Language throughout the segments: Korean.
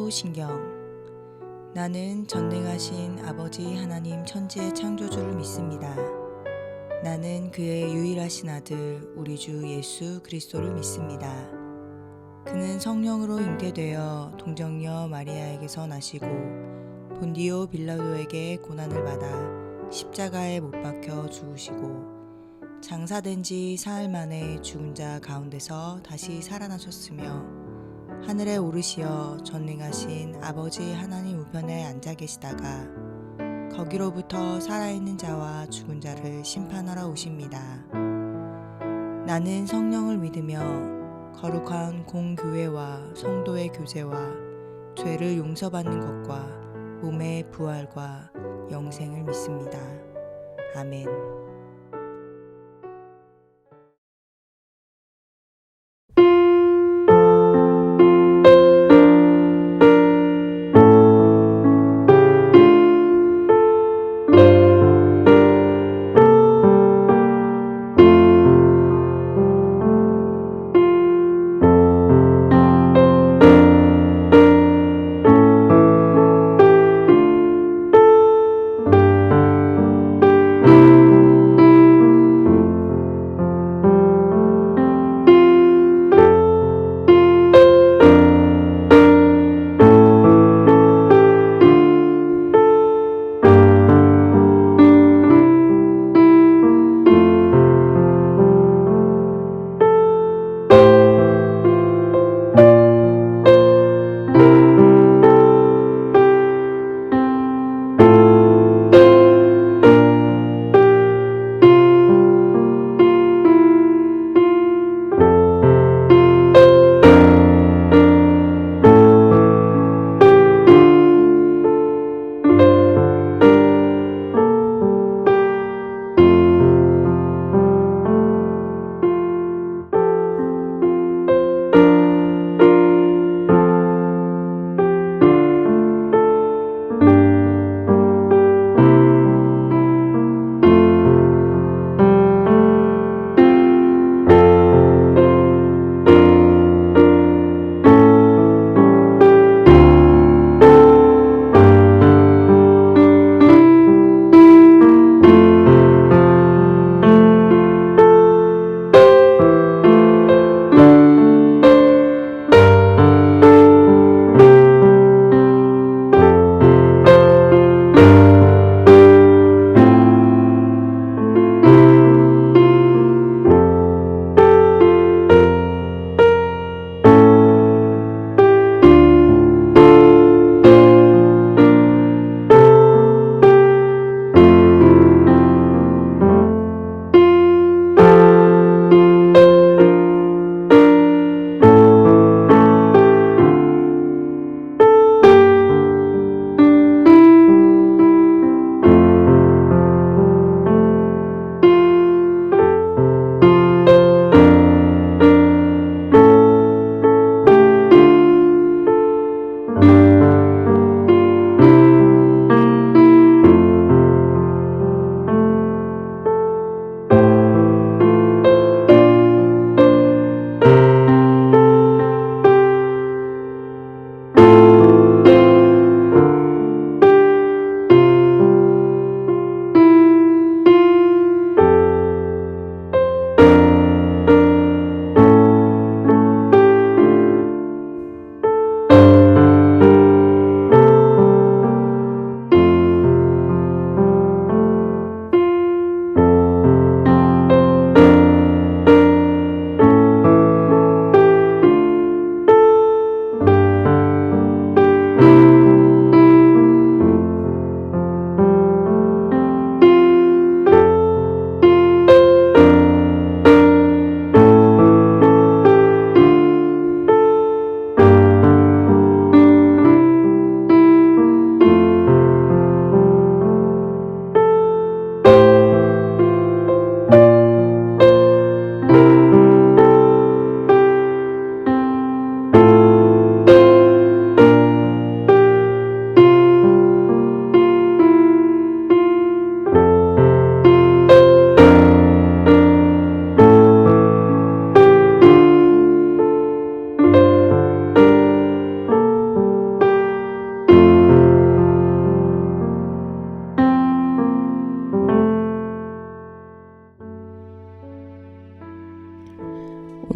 사도신경. 나는 전능하신 아버지 하나님 천지의 창조주를 믿습니다. 나는 그의 유일하신 아들 우리 주 예수 그리스도를 믿습니다. 그는 성령으로 잉태되어 동정녀 마리아에게서 나시고 본디오 빌라도에게 고난을 받아 십자가에 못 박혀 죽으시고 장사된 지 사흘 만에 죽은 자 가운데서 다시 살아나셨으며 하늘에 오르시어 전능하신 아버지 하나님 우편에 앉아 계시다가 거기로부터 살아있는 자와 죽은 자를 심판하러 오십니다. 나는 성령을 믿으며 거룩한 공교회와 성도의 교제와 죄를 용서받는 것과 몸의 부활과 영생을 믿습니다. 아멘.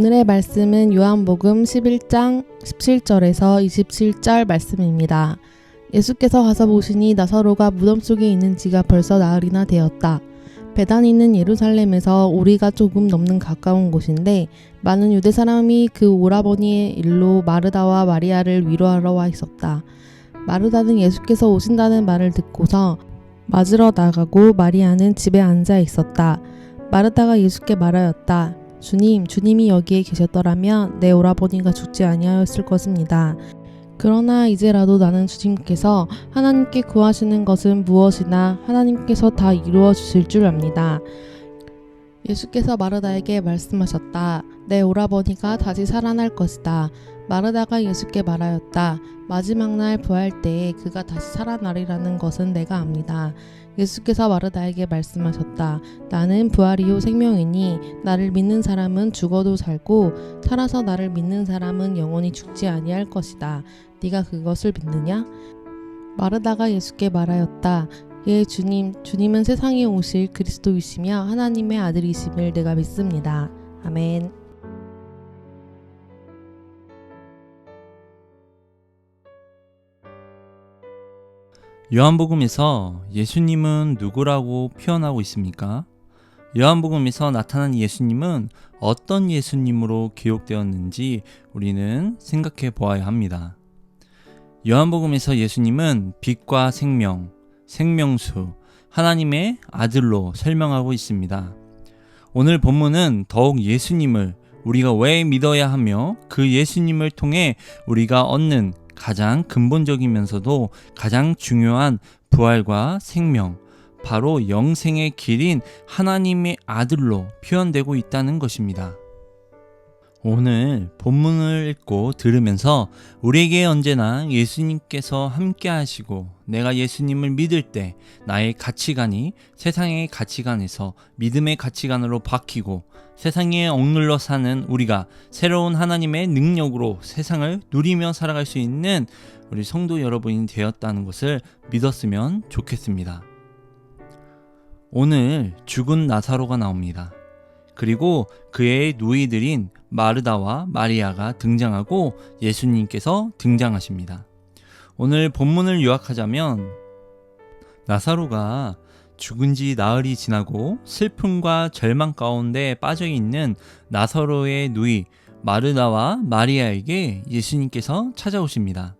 오늘의 말씀은 요한복음 11장 17절에서 27절 말씀입니다. 예수께서 가서 보시니 나사로가 무덤 속에 있는 지가 벌써 나흘이나 되었다. 베다니는 예루살렘에서 우리가 조금 넘는 가까운 곳인데 많은 유대 사람이 그 오라버니의 일로 마르다와 마리아를 위로하러 와 있었다. 마르다는 예수께서 오신다는 말을 듣고서 맞으러 나가고 마리아는 집에 앉아 있었다. 마르다가 예수께 말하였다. 주님이 여기에 계셨더라면 내 오라버니가 죽지 아니하였을 것입니다. 그러나 이제라도 나는 주님께서 하나님께 구하시는 것은 무엇이나 하나님께서 다 이루어 주실 줄 압니다. 예수께서 마르다에게 말씀하셨다. 내 오라버니가 다시 살아날 것이다. 마르다가 예수께 말하였다. 마지막 날 부활 때에 그가 다시 살아나리라는 것은 내가 압니다. 예수께서 마르다에게 말씀하셨다. 나는 부활이요 생명이니 나를 믿는 사람은 죽어도 살고 살아서 나를 믿는 사람은 영원히 죽지 아니할 것이다. 네가 그것을 믿느냐? 마르다가 예수께 말하였다. 예, 주님은 세상에 오실 그리스도이시며 하나님의 아들이심을 내가 믿습니다. 아멘. 요한복음에서 예수님은 누구라고 표현하고 있습니까? 요한복음에서 나타난 예수님은 어떤 예수님으로 기록되었는지 우리는 생각해 보아야 합니다. 요한복음에서 예수님은 빛과 생명, 생명수, 하나님의 아들로 설명하고 있습니다. 오늘 본문은 더욱 예수님을 우리가 왜 믿어야 하며 그 예수님을 통해 우리가 얻는 가장 근본적이면서도 가장 중요한 부활과 생명, 바로 영생의 길인 하나님의 아들로 표현되고 있다는 것입니다. 오늘 본문을 읽고 들으면서 우리에게 언제나 예수님께서 함께 하시고 내가 예수님을 믿을 때 나의 가치관이 세상의 가치관에서 믿음의 가치관으로 바뀌고 세상에 억눌러 사는 우리가 새로운 하나님의 능력으로 세상을 누리며 살아갈 수 있는 우리 성도 여러분이 되었다는 것을 믿었으면 좋겠습니다. 오늘 죽은 나사로가 나옵니다. 그리고 그의 누이들인 마르다와 마리아가 등장하고 예수님께서 등장하십니다. 오늘 본문을 요약하자면 나사로가 죽은 지 나흘이 지나고 슬픔과 절망 가운데 빠져있는 나사로의 누이 마르다와 마리아에게 예수님께서 찾아오십니다.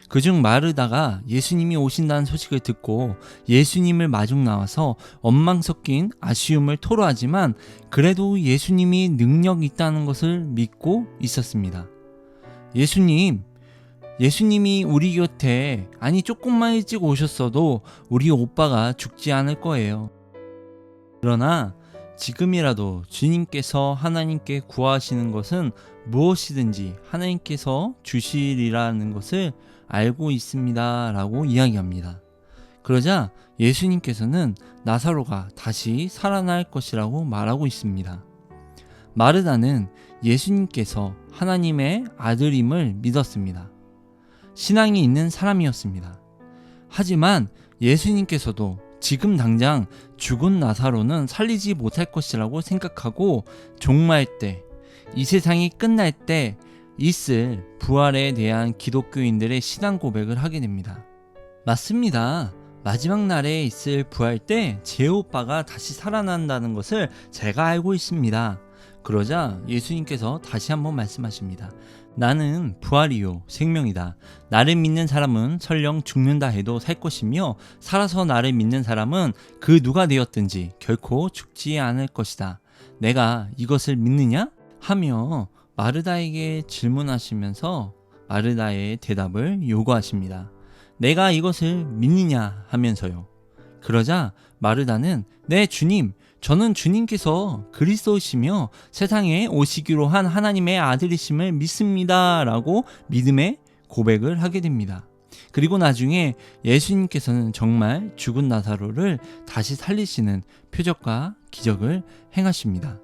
그중 마르다가 예수님이 오신다는 소식을 듣고 예수님을 마중 나와서 원망 섞인 아쉬움을 토로하지만 그래도 예수님이 능력이 있다는 것을 믿고 있었습니다. 예수님이 우리 곁에 조금만 일찍 오셨어도 우리 오빠가 죽지 않을 거예요. 그러나 지금이라도 주님께서 하나님께 구하시는 것은 무엇이든지 하나님께서 주시리라는 것을 알고 있습니다 라고 이야기합니다. 그러자 예수님께서는 나사로가 다시 살아날 것이라고 말하고 있습니다. 마르다는 예수님께서 하나님의 아들임을 믿었습니다. 신앙이 있는 사람이었습니다. 하지만 예수님께서도 지금 당장 죽은 나사로는 살리지 못할 것이라고 생각하고 종말 때, 이 세상이 끝날 때 있을 부활에 대한 기독교인들의 신앙 고백을 하게 됩니다. 맞습니다. 마지막 날에 있을 부활 때 제 오빠가 다시 살아난다는 것을 제가 알고 있습니다. 그러자 예수님께서 다시 한번 말씀하십니다. 나는 부활이요 생명이다. 나를 믿는 사람은 설령 죽는다 해도 살 것이며 살아서 나를 믿는 사람은 그 누가 되었든지 결코 죽지 않을 것이다. 내가 이것을 믿느냐? 하며 마르다에게 질문하시면서 마르다의 대답을 요구하십니다. 내가 이것을 믿느냐 하면서요. 그러자 마르다는 네 주님, 저는 주님께서 그리스도이시며 세상에 오시기로 한 하나님의 아들이심을 믿습니다 라고 믿음의 고백을 하게 됩니다. 그리고 나중에 예수님께서는 정말 죽은 나사로를 다시 살리시는 표적과 기적을 행하십니다.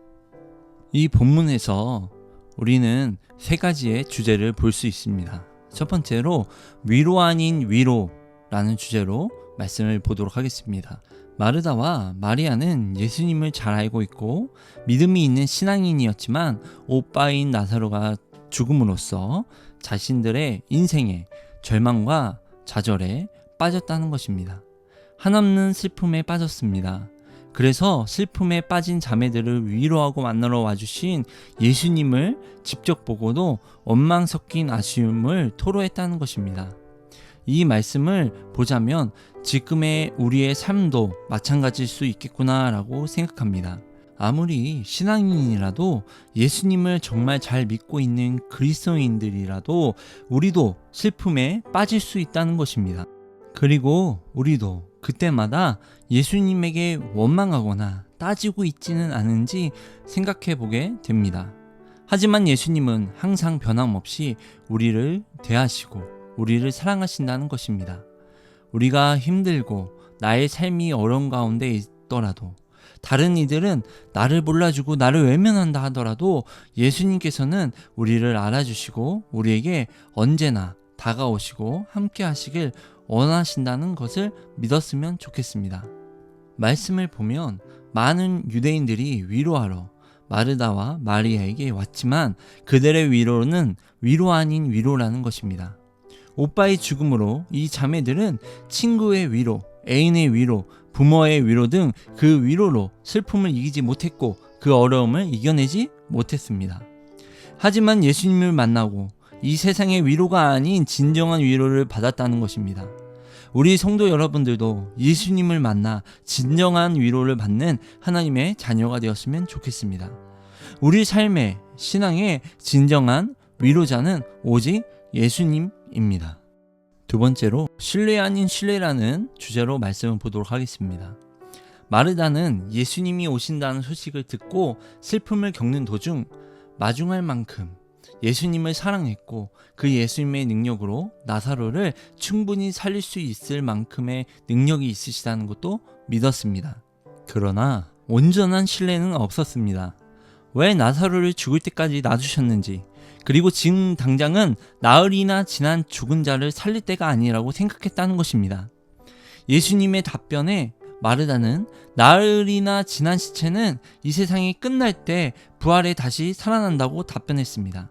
이 본문에서 우리는 세 가지의 주제를 볼 수 있습니다. 첫 번째로 위로 아닌 위로라는 주제로 말씀을 보도록 하겠습니다. 마르다와 마리아는 예수님을 잘 알고 있고 믿음이 있는 신앙인이었지만 오빠인 나사로가 죽음으로써 자신들의 인생에 절망과 좌절에 빠졌다는 것입니다. 한없는 슬픔에 빠졌습니다. 그래서 슬픔에 빠진 자매들을 위로하고 만나러 와주신 예수님을 직접 보고도 원망 섞인 아쉬움을 토로했다는 것입니다. 이 말씀을 보자면 지금의 우리의 삶도 마찬가지일 수 있겠구나라고 생각합니다. 아무리 신앙인이라도 예수님을 정말 잘 믿고 있는 그리스도인들이라도 우리도 슬픔에 빠질 수 있다는 것입니다. 그리고 우리도 그때마다 예수님에게 원망하거나 따지고 있지는 않은지 생각해 보게 됩니다. 하지만 예수님은 항상 변함없이 우리를 대하시고 우리를 사랑하신다는 것입니다. 우리가 힘들고 나의 삶이 어려운 가운데 있더라도 다른 이들은 나를 몰라주고 나를 외면한다 하더라도 예수님께서는 우리를 알아주시고 우리에게 언제나 다가오시고 함께 하시길 원하신다는 것을 믿었으면 좋겠습니다. 말씀을 보면 많은 유대인들이 위로하러 마르다와 마리아에게 왔지만 그들의 위로는 위로 아닌 위로라는 것입니다. 오빠의 죽음으로 이 자매들은 친구의 위로, 애인의 위로, 부모의 위로 등 그 위로로 슬픔을 이기지 못했고 그 어려움을 이겨내지 못했습니다. 하지만 예수님을 만나고 이 세상의 위로가 아닌 진정한 위로를 받았다는 것입니다. 우리 성도 여러분들도 예수님을 만나 진정한 위로를 받는 하나님의 자녀가 되었으면 좋겠습니다. 우리 삶의 신앙의 진정한 위로자는 오직 예수님입니다. 두 번째로 신뢰 아닌 신뢰라는 주제로 말씀을 보도록 하겠습니다. 마르다는 예수님이 오신다는 소식을 듣고 슬픔을 겪는 도중 마중할 만큼 예수님을 사랑했고 그 예수님의 능력으로 나사로를 충분히 살릴 수 있을 만큼의 능력이 있으시다는 것도 믿었습니다. 그러나 온전한 신뢰는 없었습니다. 왜 나사로를 죽을 때까지 놔두셨는지, 그리고 지금 당장은 나흘이나 지난 죽은 자를 살릴 때가 아니라고 생각했다는 것입니다. 예수님의 답변에 마르다는 나흘이나 지난 시체는 이 세상이 끝날 때 부활해 다시 살아난다고 답변했습니다.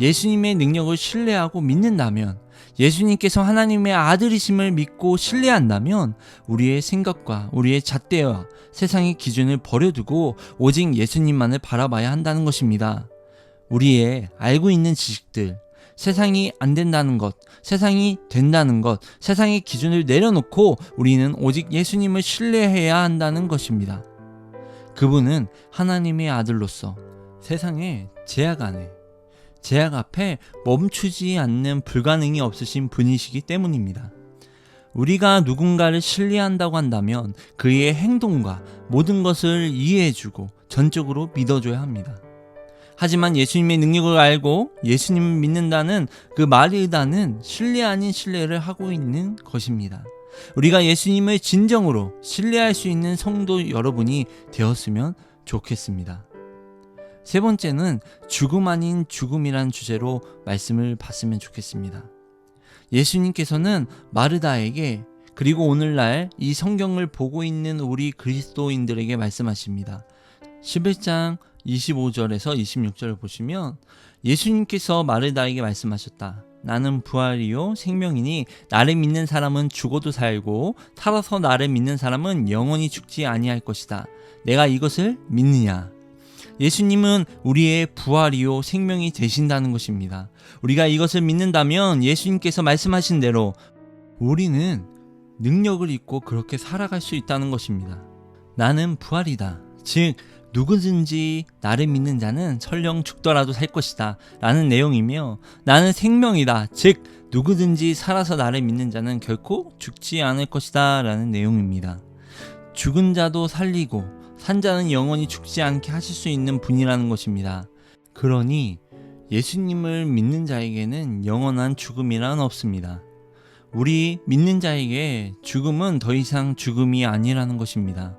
예수님의 능력을 신뢰하고 믿는다면, 예수님께서 하나님의 아들이심을 믿고 신뢰한다면 우리의 생각과 우리의 잣대와 세상의 기준을 버려두고 오직 예수님만을 바라봐야 한다는 것입니다. 우리의 알고 있는 지식들, 세상이 안 된다는 것, 세상이 된다는 것, 세상의 기준을 내려놓고 우리는 오직 예수님을 신뢰해야 한다는 것입니다. 그분은 하나님의 아들로서 세상의 제약 앞에 멈추지 않는 불가능이 없으신 분이시기 때문입니다. 우리가 누군가를 신뢰한다고 한다면 그의 행동과 모든 것을 이해해주고 전적으로 믿어줘야 합니다. 하지만 예수님의 능력을 알고 예수님을 믿는다는 그 마르다는 신뢰 아닌 신뢰를 하고 있는 것입니다. 우리가 예수님을 진정으로 신뢰할 수 있는 성도 여러분이 되었으면 좋겠습니다. 세 번째는 죽음 아닌 죽음이란 주제로 말씀을 봤으면 좋겠습니다. 예수님께서는 마르다에게, 그리고 오늘날 이 성경을 보고 있는 우리 그리스도인들에게 말씀하십니다. 11장 25절에서 26절을 보시면 예수님께서 마르다에게 말씀하셨다. 나는 부활이요 생명이니 나를 믿는 사람은 죽어도 살고 살아서 나를 믿는 사람은 영원히 죽지 아니할 것이다. 내가 이것을 믿느냐? 예수님은 우리의 부활이요 생명이 되신다는 것입니다. 우리가 이것을 믿는다면 예수님께서 말씀하신 대로 우리는 능력을 잊고 그렇게 살아갈 수 있다는 것입니다. 나는 부활이다. 즉 누구든지 나를 믿는 자는 설령 죽더라도 살 것이다 라는 내용이며, 나는 생명이다. 즉 누구든지 살아서 나를 믿는 자는 결코 죽지 않을 것이다 라는 내용입니다. 죽은 자도 살리고 산 자는 영원히 죽지 않게 하실 수 있는 분이라는 것입니다. 그러니 예수님을 믿는 자에게는 영원한 죽음이란 없습니다. 우리 믿는 자에게 죽음은 더 이상 죽음이 아니라는 것입니다.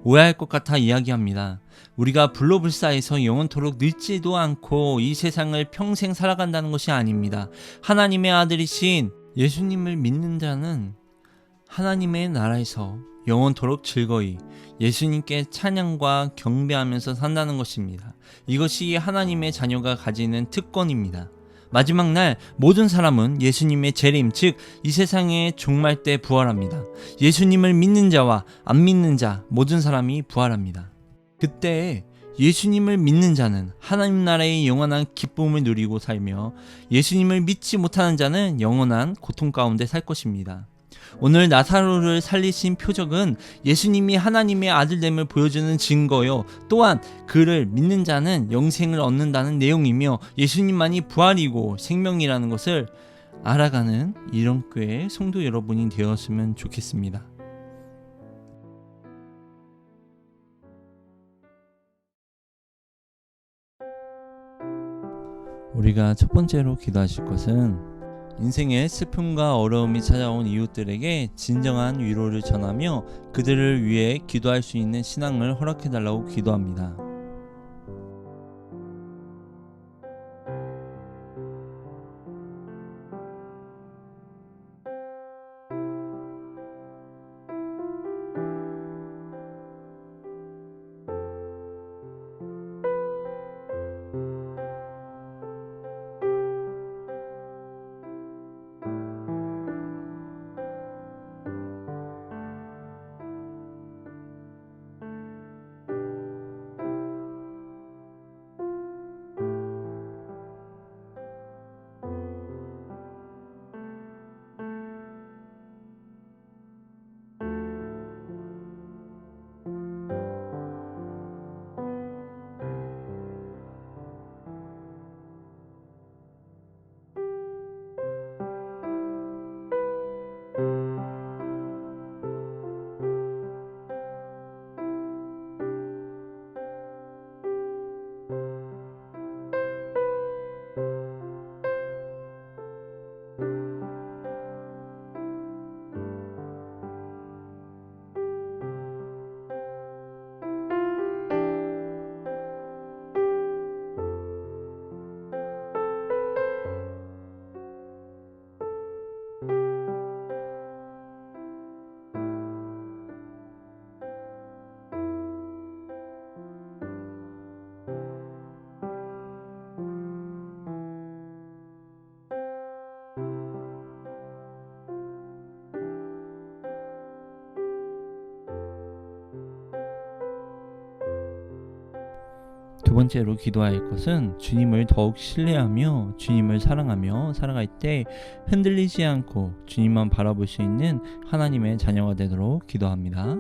오해할 것 같아 이야기합니다. 우리가 불로불사에서 영원토록 늙지도 않고 이 세상을 평생 살아간다는 것이 아닙니다. 하나님의 아들이신 예수님을 믿는 자는 하나님의 나라에서 영원토록 즐거이 예수님께 찬양과 경배하면서 산다는 것입니다. 이것이 하나님의 자녀가 가지는 특권입니다. 마지막 날 모든 사람은 예수님의 재림, 즉 이 세상의 종말 때 부활합니다. 예수님을 믿는 자와 안 믿는 자 모든 사람이 부활합니다. 그때 예수님을 믿는 자는 하나님 나라의 영원한 기쁨을 누리고 살며 예수님을 믿지 못하는 자는 영원한 고통 가운데 살 것입니다. 오늘 나사로를 살리신 표적은 예수님이 하나님의 아들됨을 보여주는 증거요, 또한 그를 믿는 자는 영생을 얻는다는 내용이며 예수님만이 부활이고 생명이라는 것을 알아가는 이런 교회 성도 여러분이 되었으면 좋겠습니다. 우리가 첫 번째로 기도하실 것은 인생의 슬픔과 어려움이 찾아온 이웃들에게 진정한 위로를 전하며 그들을 위해 기도할 수 있는 신앙을 허락해달라고 기도합니다. 두 번째로 기도할 것은 주님을 더욱 신뢰하며 주님을 사랑하며 살아갈 때 흔들리지 않고 주님만 바라볼 수 있는 하나님의 자녀가 되도록 기도합니다.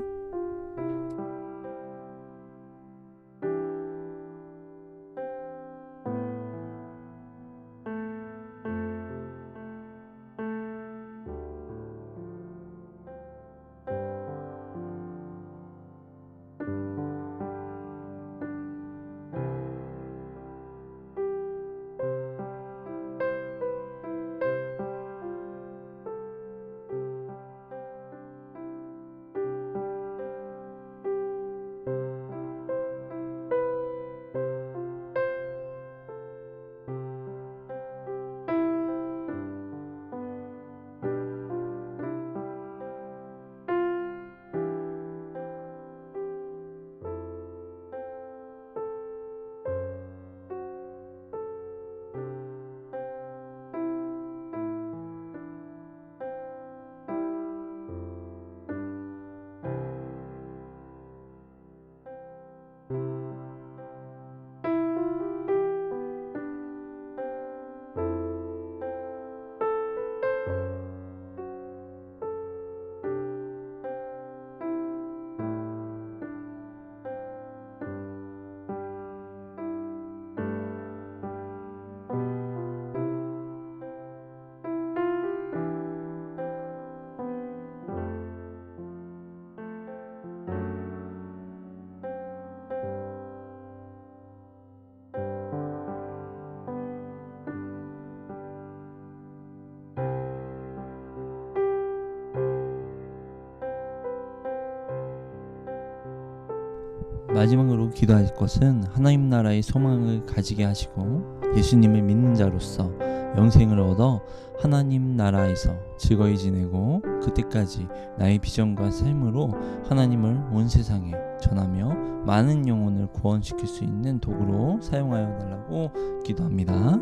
마지막으로 기도할 것은 하나님 나라의 소망을 가지게 하시고 예수님을 믿는 자로서 영생을 얻어 하나님 나라에서 즐거이 지내고 그때까지 나의 비전과 삶으로 하나님을 온 세상에 전하며 많은 영혼을 구원시킬 수 있는 도구로 사용하여 달라고 기도합니다.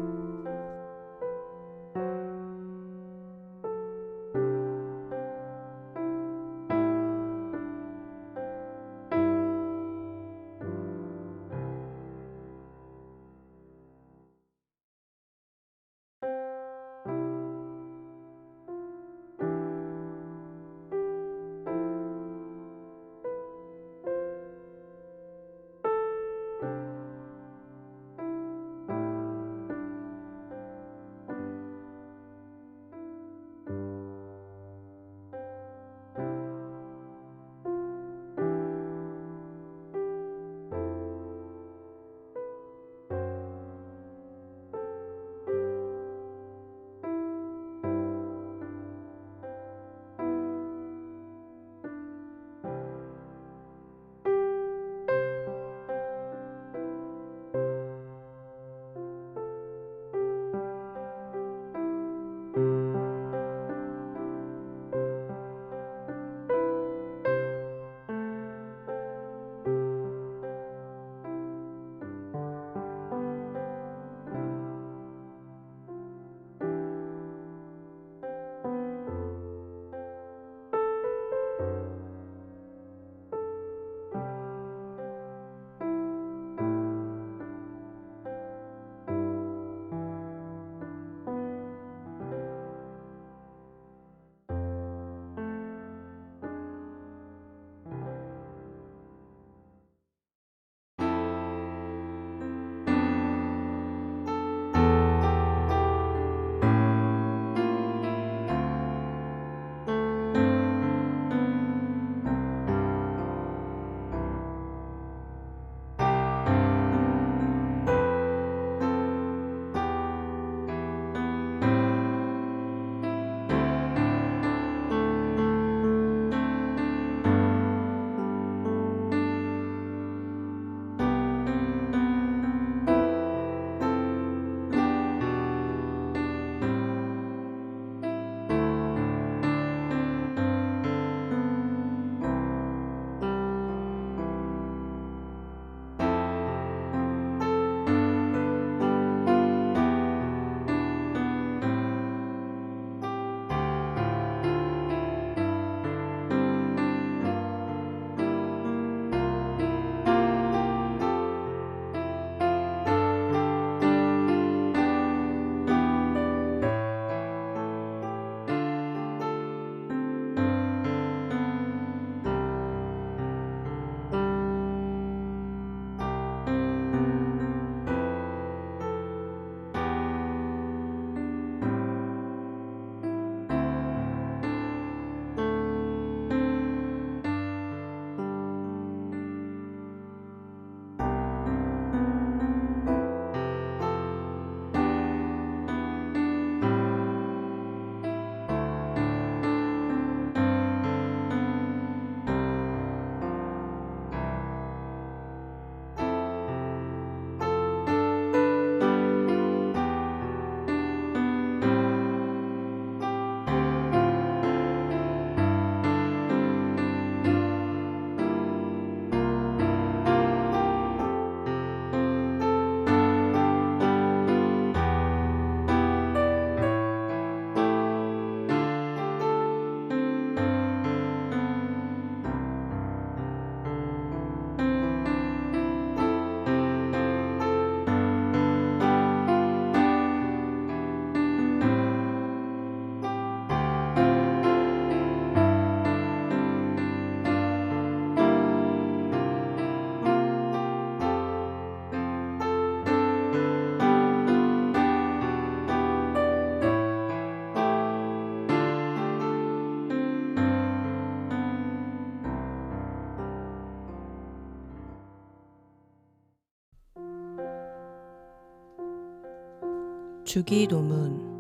주기도문.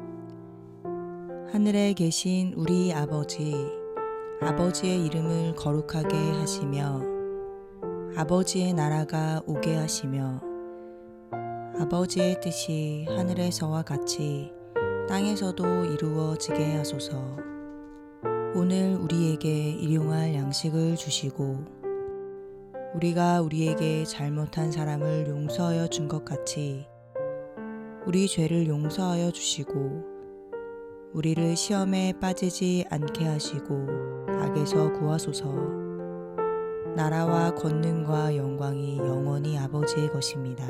하늘에 계신 우리 아버지의 이름을 거룩하게 하시며 아버지의 나라가 오게 하시며 아버지의 뜻이 하늘에서와 같이 땅에서도 이루어지게 하소서. 오늘 우리에게 일용할 양식을 주시고 우리가 우리에게 잘못한 사람을 용서하여 준 것 같이 우리 죄를 용서하여 주시고 우리를 시험에 빠지지 않게 하시고 악에서 구하소서. 나라와 권능과 영광이 영원히 아버지의 것입니다.